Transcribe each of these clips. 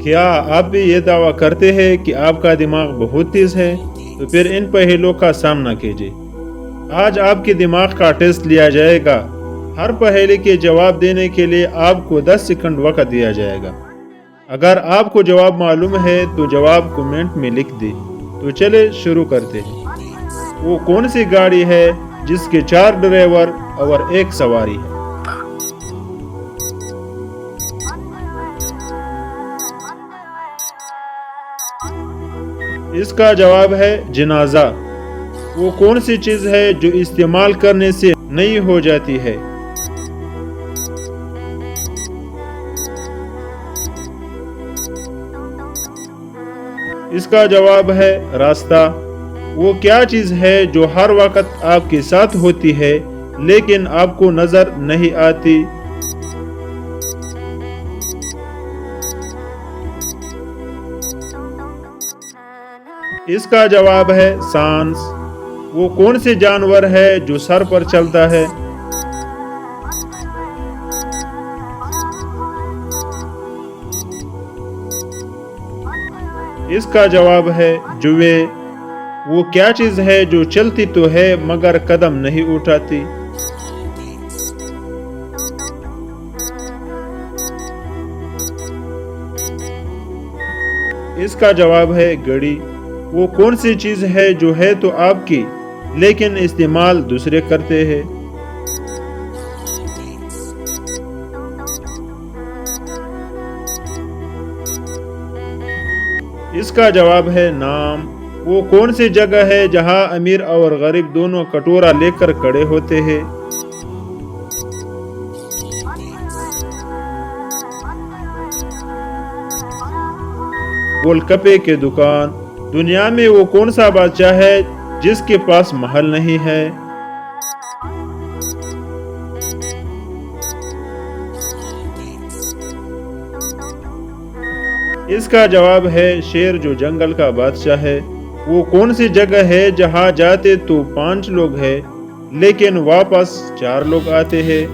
کیا آپ بھی یہ دعویٰ کرتے ہیں کہ آپ کا دماغ بہت تیز ہے؟ تو پھر ان پہلوؤں کا سامنا کیجیے۔ آج آپ کے دماغ کا ٹیسٹ لیا جائے گا۔ ہر پہلے کے جواب دینے کے لیے آپ کو 10 سیکنڈ وقت دیا جائے گا۔ اگر آپ کو جواب معلوم ہے تو جواب کمنٹ میں لکھ دیں۔ تو چلے شروع کرتے ہیں۔ وہ کون سی گاڑی ہے جس کے 4 ڈرائیور اور 1 سواری ہے؟ اس کا جواب ہے جنازہ۔ وہ کون سی چیز ہے جو استعمال کرنے سے نئی ہو جاتی ہے؟ اس کا جواب ہے راستہ۔ وہ کیا چیز ہے جو ہر وقت آپ کے ساتھ ہوتی ہے لیکن آپ کو نظر نہیں آتی؟ اس کا جواب ہے سانس۔ وہ کون سے جانور ہے جو سر پر چلتا ہے؟ اس کا جواب ہے جوئے۔ وہ کیا چیز ہے جو چلتی تو ہے مگر قدم نہیں اٹھاتی؟ اس کا جواب ہے گھڑی۔ وہ کون سی چیز ہے جو ہے تو آپ کی لیکن استعمال دوسرے کرتے ہیں؟ اس کا جواب ہے نام۔ وہ کون سی جگہ ہے جہاں امیر اور غریب دونوں کٹورا لے کر کھڑے ہوتے ہیں؟ گول گپے کی دکان۔ دنیا میں وہ کون سا بادشاہ ہے جس کے پاس محل نہیں ہے؟ اس کا جواب ہے شیر جو جنگل کا بادشاہ ہے۔ وہ کون سی جگہ ہے جہاں جاتے تو 5 لوگ ہیں لیکن واپس 4 لوگ آتے ہیں؟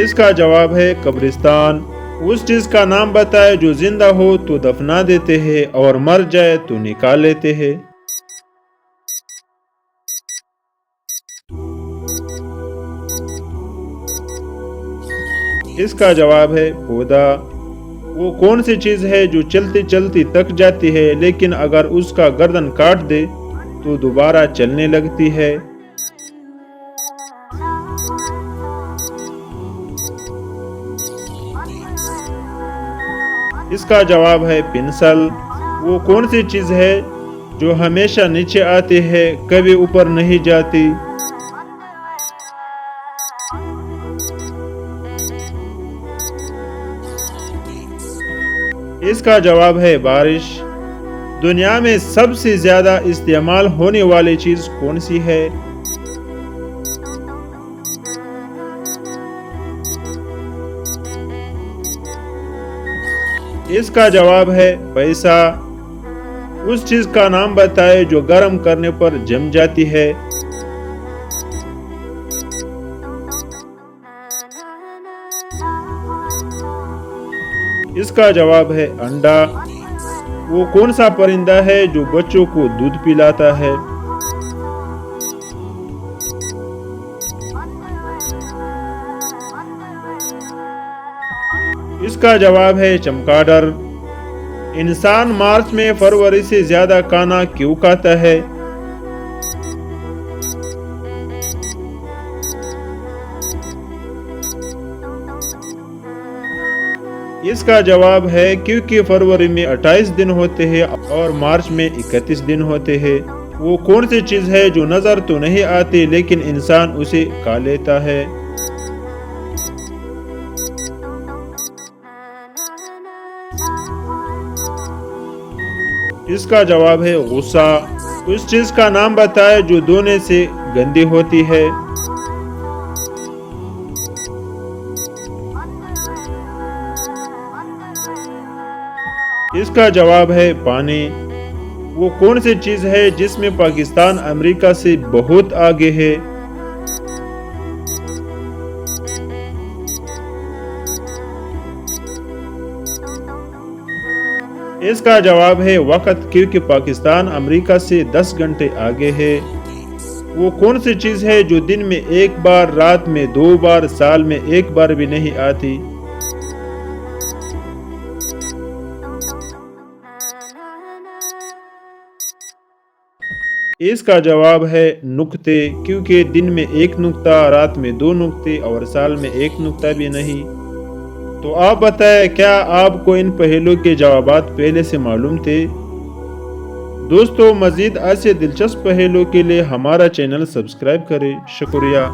اس کا جواب ہے قبرستان۔ اس چیز کا نام بتائے جو زندہ ہو تو دفنا دیتے ہیں اور مر جائے تو نکال لیتے ہیں۔ اس کا جواب ہے پودا۔ وہ کون سی چیز ہے جو چلتی چلتی تک جاتی ہے لیکن اگر اس کا گردن کاٹ دے تو دوبارہ چلنے لگتی ہے؟ اس کا جواب ہے پنسل۔ وہ کون سی چیز ہے جو ہمیشہ نیچے آتی ہے کبھی اوپر نہیں جاتی؟ اس کا جواب ہے بارش۔ دنیا میں سب سے زیادہ استعمال ہونے والی چیز کون سی ہے؟ اس کا جواب ہے پیسہ۔ اس چیز کا نام بتائے جو گرم کرنے پر جم جاتی ہے؟ اس کا جواب ہے انڈا۔ وہ کون سا پرندہ ہے جو بچوں کو دودھ پلاتا ہے؟ اس کا جواب ہے چمگادڑ۔ انسان مارچ میں فروری سے زیادہ کھانا کیوں کھاتا ہے؟ اس کا جواب ہے کیونکہ فروری میں 28 دن ہوتے ہیں اور مارچ میں 31 دن ہوتے ہیں۔ وہ کون سی چیز ہے جو نظر تو نہیں آتی لیکن انسان اسے کھا لیتا ہے؟ اس کا جواب ہے غصہ۔ اس چیز کا نام بتائے جو دھونے سے گندی ہوتی ہے؟ اس کا جواب ہے پانی۔ وہ کون سی چیز ہے جس میں پاکستان امریکہ سے بہت آگے ہے؟ اس کا جواب ہے وقت، کیونکہ پاکستان امریکہ سے 10 گھنٹے آگے ہے۔ وہ کون سی چیز ہے جو دن میں ایک بار، رات میں 2 بار، سال میں 1 بار بھی نہیں آتی؟ اس کا جواب ہے نقطے، کیونکہ دن میں 1 نقطہ، رات میں 2 نقطے اور سال میں 1 نقطہ بھی نہیں۔ تو آپ بتائیں، کیا آپ کو ان پہلو کے جوابات پہلے سے معلوم تھے؟ دوستو، مزید ایسے دلچسپ پہلو کے لیے ہمارا چینل سبسکرائب کریں۔ شکریہ۔